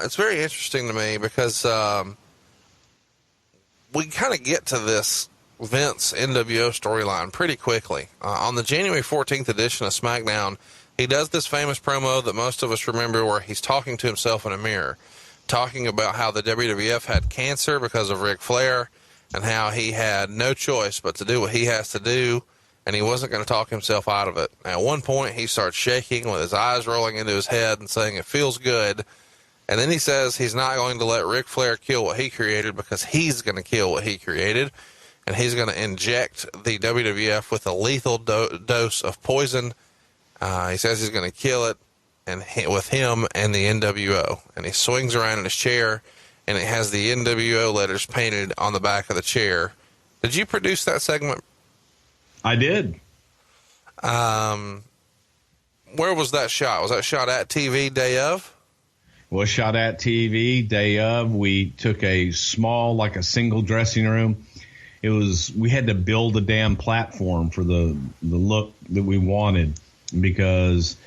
It's very interesting to me because we kind of get to this Vince NWO storyline pretty quickly. On the January 14th edition of SmackDown, he does this famous promo that most of us remember where he's talking to himself in a mirror, talking about how the WWF had cancer because of Ric Flair and how he had no choice but to do what he has to do, and he wasn't going to talk himself out of it. At one point, he starts shaking with his eyes rolling into his head and saying it feels good. And then he says he's not going to let Ric Flair kill what he created because he's going to kill what he created. And he's going to inject the WWF with a lethal dose of poison. He says he's going to kill it with him and the NWO. And he swings around in his chair, and it has the NWO letters painted on the back of the chair. Did you produce that segment? I did. Where was that shot? Was that shot at TV day of? Was shot at TV day of. We took a small, like a single dressing room. We had to build a damn platform for the look that we wanted because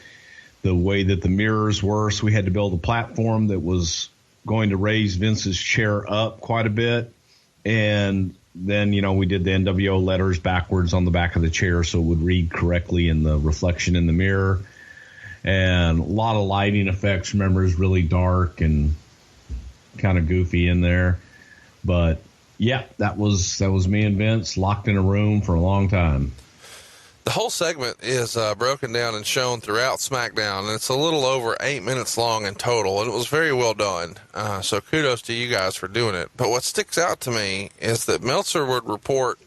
the way that the mirrors were. So we had to build a platform that was going to raise Vince's chair up quite a bit. And then, we did the NWO letters backwards on the back of the chair so it would read correctly in the reflection in the mirror. And a lot of lighting effects. Remember, it's really dark and kind of goofy in there. But, yeah, that was me and Vince locked in a room for a long time. The whole segment is broken down and shown throughout SmackDown, and it's a little over 8 minutes long in total, and it was very well done. So kudos to you guys for doing it. But what sticks out to me is that Meltzer would report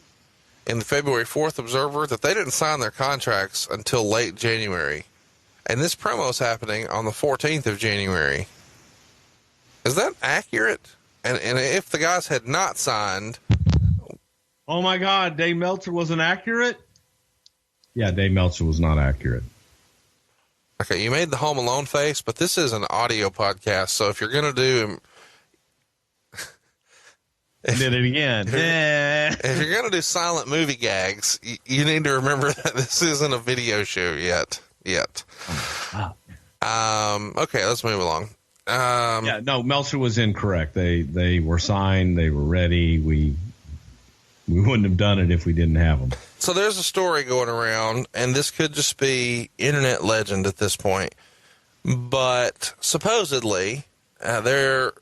in the February 4th Observer that they didn't sign their contracts until late January. And this promo is happening on the 14th of January. Is that accurate? And if the guys had not signed... Oh, my God, Dave Meltzer wasn't accurate? Yeah, Dave Meltzer was not accurate. Okay, you made the Home Alone face, but this is an audio podcast, so if you're going to do... Did it again. If you're going to do silent movie gags, you need to remember that this isn't a video show yet. Wow. Okay, let's move along. Meltzer was incorrect. They were signed. They were ready. We wouldn't have done it if we didn't have them. So there's a story going around, and this could just be internet legend at this point, but supposedly the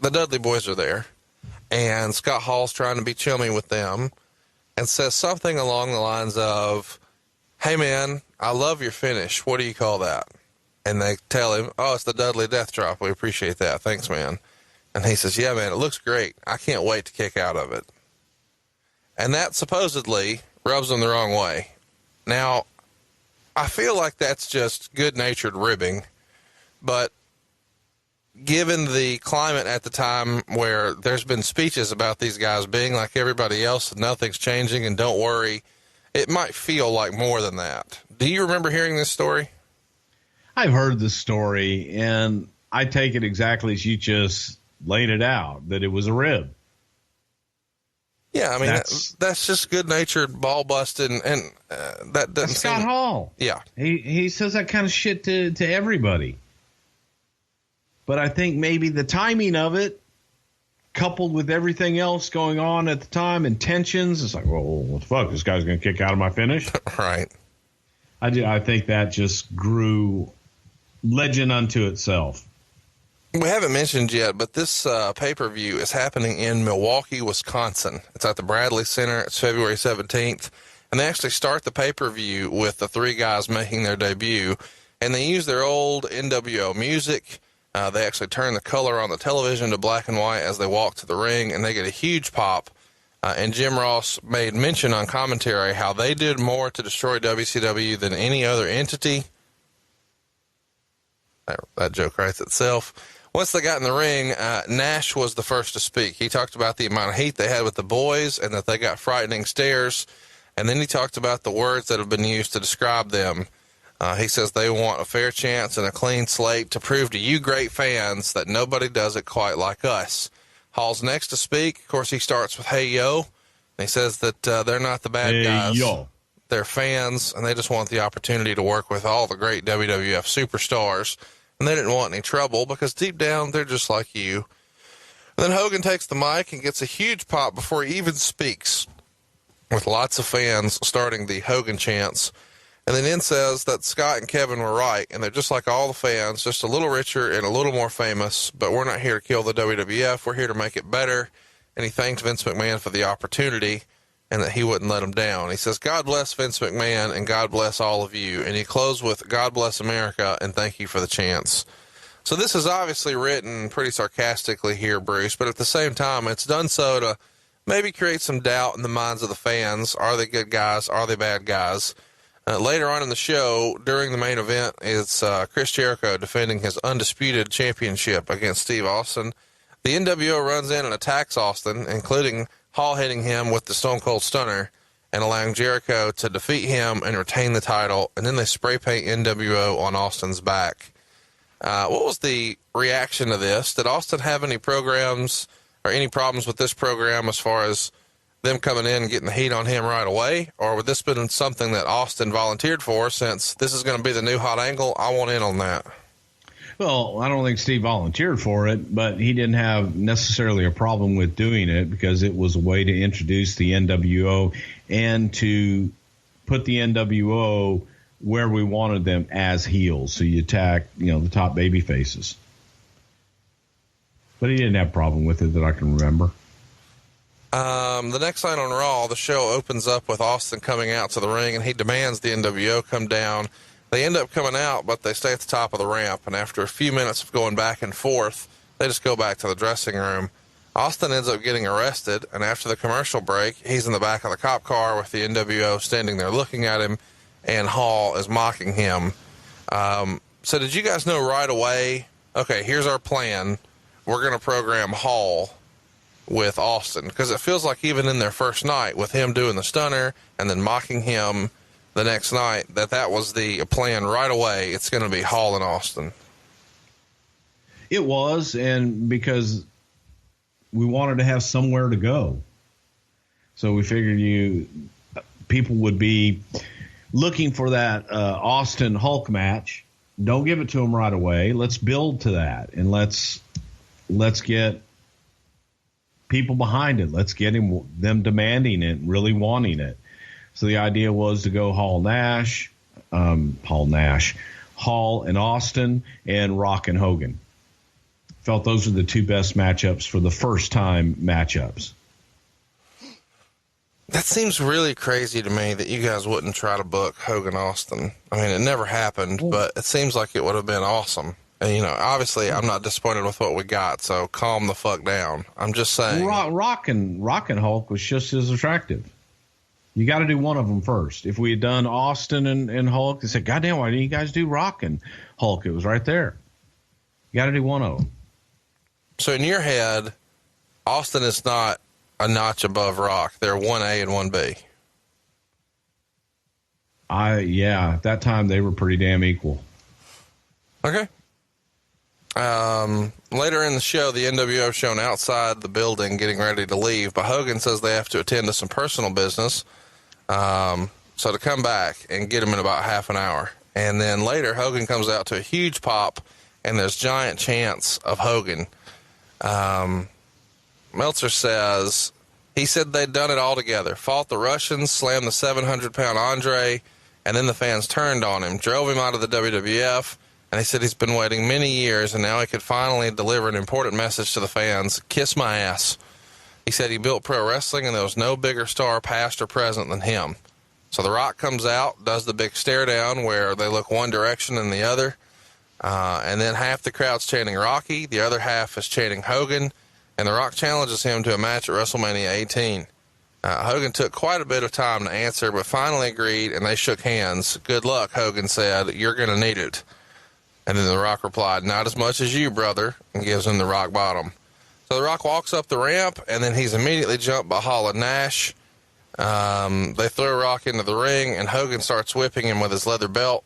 Dudley Boys are there, and Scott Hall's trying to be chummy with them and says something along the lines of, "Hey man, I love your finish. What do you call that?" And they tell him, "Oh, it's the Dudley Death Drop. We appreciate that. Thanks, man." And he says, "Yeah, man, it looks great. I can't wait to kick out of it." And that supposedly rubs them the wrong way. Now, I feel like that's just good-natured ribbing, but given the climate at the time where there's been speeches about these guys being like everybody else and nothing's changing and don't worry, it might feel like more than that. Do you remember hearing this story? I've heard this story, and I take it exactly as you just laid it out, that it was a rib. Yeah, I mean, that's just good-natured ball busting, and that doesn't Scott seem... Hall. Yeah. He says that kind of shit to everybody. But I think maybe the timing of it, coupled with everything else going on at the time and tensions, it's like, well, what the fuck? This guy's going to kick out of my finish? Right. I think that just grew legend unto itself. We haven't mentioned yet, but this pay-per-view is happening in Milwaukee, Wisconsin. It's at the Bradley Center. It's February 17th. And they actually start the pay-per-view with the three guys making their debut. And they use their old NWO music. They actually turn the color on the television to black and white as they walk to the ring, and they get a huge pop. And Jim Ross made mention on commentary how they did more to destroy WCW than any other entity. That joke writes itself. Once they got in the ring, Nash was the first to speak. He talked about the amount of heat they had with the boys and that they got frightening stares. And then he talked about the words that have been used to describe them. He says they want a fair chance and a clean slate to prove to you great fans that nobody does it quite like us. Hall's next to speak. Of course, he starts with, "Hey, yo." And he says that they're not the bad guys. Yo. They're fans, and they just want the opportunity to work with all the great WWF superstars. and they didn't want any trouble because deep down, they're just like you. And then Hogan takes the mic and gets a huge pop before he even speaks, with lots of fans starting the Hogan chants. And then says that Scott and Kevin were right, and they're just like all the fans, just a little richer and a little more famous, but we're not here to kill the WWF. We're here to make it better. And he thanked Vince McMahon for the opportunity and that he wouldn't let him down. He says, God bless Vince McMahon and God bless all of you. And he closed with, God bless America and thank you for the chance. So this is obviously written pretty sarcastically here, Bruce, but at the same time, it's done so to maybe create some doubt in the minds of the fans. Are they good guys? Are they bad guys? Later on in the show, during the main event, it's Chris Jericho defending his undisputed championship against Steve Austin. The NWO runs in and attacks Austin, including Hall hitting him with the Stone Cold Stunner and allowing Jericho to defeat him and retain the title. And then they spray paint NWO on Austin's back. What was the reaction to this? Did Austin have any programs or any problems with this program as far as them coming in and getting the heat on him right away? Or would this been something that Austin volunteered for, since this is going to be the new hot angle? I want in on that. Well, I don't think Steve volunteered for it, but he didn't have necessarily a problem with doing it because it was a way to introduce the NWO and to put the NWO where we wanted them as heels. So you attack, the top baby faces. But he didn't have a problem with it that I can remember. The next night on Raw, the show opens up with Austin coming out to the ring, and he demands the NWO come down. They end up coming out, but they stay at the top of the ramp, and after a few minutes of going back and forth, they just go back to the dressing room. Austin ends up getting arrested, and after the commercial break, he's in the back of the cop car with the NWO standing there looking at him, and Hall is mocking him. So did you guys know right away, okay, here's our plan. We're going to program Hall with Austin, because it feels like even in their first night with him doing the stunner and then mocking him the next night, that was the plan right away. It's going to be Hall and Austin. It was, and because we wanted to have somewhere to go. So we figured people would be looking for that Austin Hulk match. Don't give it to them right away. Let's build to that, and let's get people behind it. Let's get them demanding it, really wanting it. So the idea was to go Hall and Austin, and Rock and Hogan. Felt those are the two best matchups for the first time matchups. That seems really crazy to me that you guys wouldn't try to book Hogan Austin. I mean, it never happened, but it seems like it would have been awesome. And, obviously I'm not disappointed with what we got, so calm the fuck down. I'm just saying. Rock and Hulk was just as attractive. You got to do one of them first. If we had done Austin and Hulk, they said, goddamn, why didn't you guys do Rock and Hulk? It was right there. You got to do one of them. So in your head, Austin is not a notch above Rock. They're 1A and 1B. At that time they were pretty damn equal. Okay. Later in the show, the NWO shown outside the building getting ready to leave, but Hogan says they have to attend to some personal business. So to come back and get him in about half an hour. And then later, Hogan comes out to a huge pop, and there's giant chants of Hogan. Meltzer says, he said they'd done it all together, fought the Russians, slammed the 700-pound Andre, and then the fans turned on him, drove him out of the WWF, and he said he's been waiting many years, and now he could finally deliver an important message to the fans, kiss my ass. He said he built pro wrestling, and there was no bigger star past or present than him. So The Rock comes out, does the big stare down where they look one direction and the other, and then half the crowd's chanting Rocky, the other half is chanting Hogan, and The Rock challenges him to a match at WrestleMania 18. Hogan took quite a bit of time to answer, but finally agreed, and they shook hands. Good luck, Hogan said. You're going to need it. And then The Rock replied, not as much as you, brother, and gives him the rock bottom. So The Rock walks up the ramp, and then he's immediately jumped by Hall and Nash. They throw Rock into the ring, and Hogan starts whipping him with his leather belt.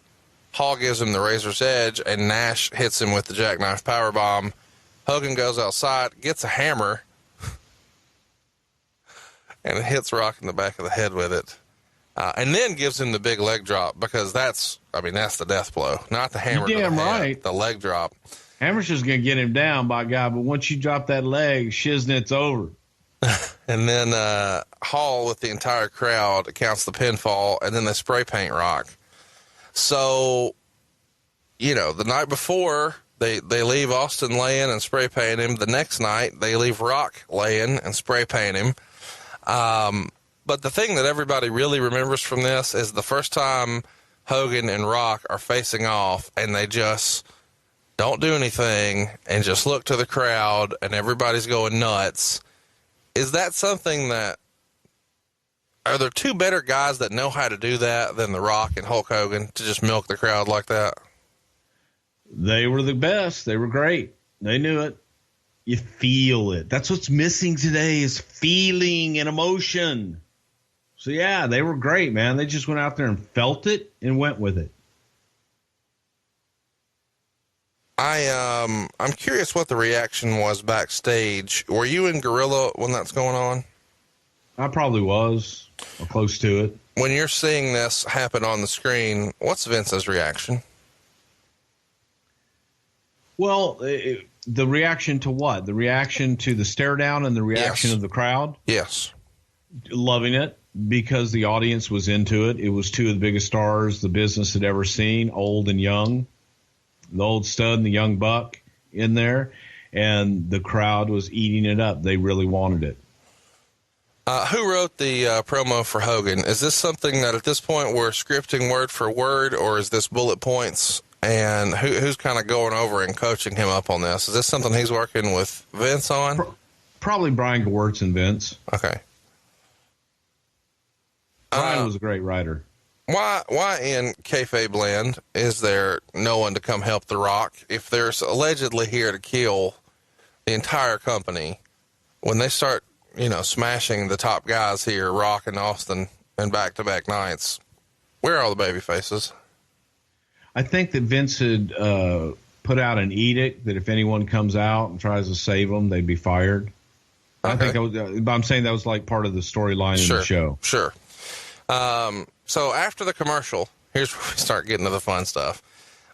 Hall gives him the razor's edge, and Nash hits him with the jackknife powerbomb. Hogan goes outside, gets a hammer, and hits Rock in the back of the head with it. and then gives him the big leg drop, because that's the death blow, not the hammer. You're damn to the head, right. the leg drop. Hammer's just going to get him down, by God. But once you drop that leg, shiznit's over. And then Hall, with the entire crowd, counts the pinfall, and then they spray paint Rock. So, the night before, they leave Austin laying and spray paint him. The next night, they leave Rock laying and spray paint him. But the thing that everybody really remembers from this is the first time Hogan and Rock are facing off, and they just don't do anything and just look to the crowd, and everybody's going nuts. Is that something that, are there two better guys that know how to do that than The Rock and Hulk Hogan, to just milk the crowd like that? They were the best. They were great. They knew it. You feel it. That's what's missing today, is feeling and emotion. So yeah, they were great, man. They just went out there and felt it and went with it. I'm curious what the reaction was backstage. Were you in Gorilla when that's going on? I probably was, or close to it. When you're seeing this happen on the screen, what's Vince's reaction? Well, the reaction to what? The reaction to the stare down and the reaction of the crowd? Yes. Loving it, because the audience was into it. It was two of the biggest stars the business had ever seen, old and young. The old stud and the young buck in there, and the crowd was eating it up. They really wanted it. Who wrote the promo for Hogan? Is this something that at this point we're scripting word for word, or is this bullet points? And who's kind of going over and coaching him up on this? Is this something he's working with Vince on? Probably Brian Gewirtz and Vince. Okay. Brian was a great writer. Why in kayfabe land is there no one to come help The Rock? If there's allegedly here to kill the entire company, when they start, smashing the top guys here, Rock and Austin, in back-to-back nights, where are all the baby faces? I think that Vince had put out an edict that if anyone comes out and tries to save them, they'd be fired. Okay. I think that was, I'm saying that was like part of the storyline in the show. Sure. So after the commercial, here's where we start getting to the fun stuff.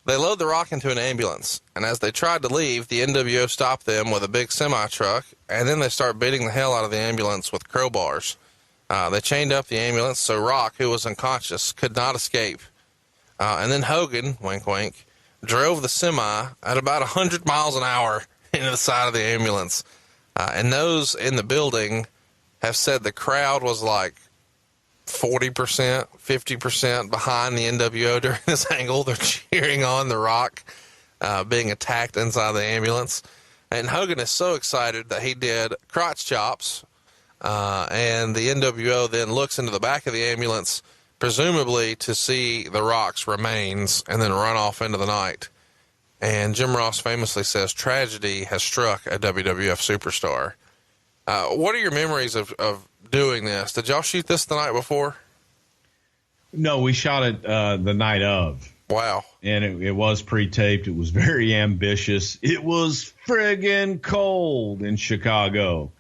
They load The Rock into an ambulance, and as they tried to leave, the nWo stopped them with a big semi-truck, and then they start beating the hell out of the ambulance with crowbars. They chained up the ambulance so Rock, who was unconscious, could not escape. And then Hogan, wink wink, drove the semi at about 100 miles an hour into the side of the ambulance. And those in the building have said the crowd was like 40%, 50% behind the nWo during this angle. They're cheering on The Rock being attacked inside the ambulance. And Hogan is so excited that he did crotch chops. And the nWo then looks into the back of the ambulance, presumably to see The Rock's remains, and then run off into the night. And Jim Ross famously says, tragedy has struck a WWF superstar. What are your memories of doing this? Did y'all shoot this the night before? No, we shot it the night of. Wow. And it was pre-taped. It was very ambitious. It was friggin' cold in Chicago.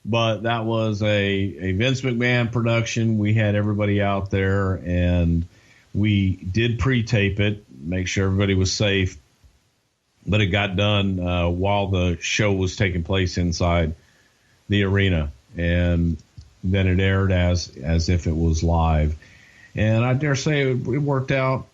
But that was a Vince McMahon production. We had everybody out there, and we did pre-tape it, make sure everybody was safe. But it got done while the show was taking place inside the arena. And then it aired as if it was live. And I dare say it worked out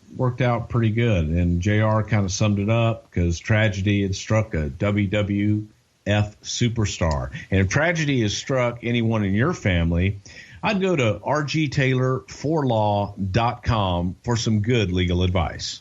pretty good. And JR kind of summed it up, because tragedy had struck a WWF superstar. And if tragedy has struck anyone in your family, I'd go to rgtaylorforlaw.com for some good legal advice.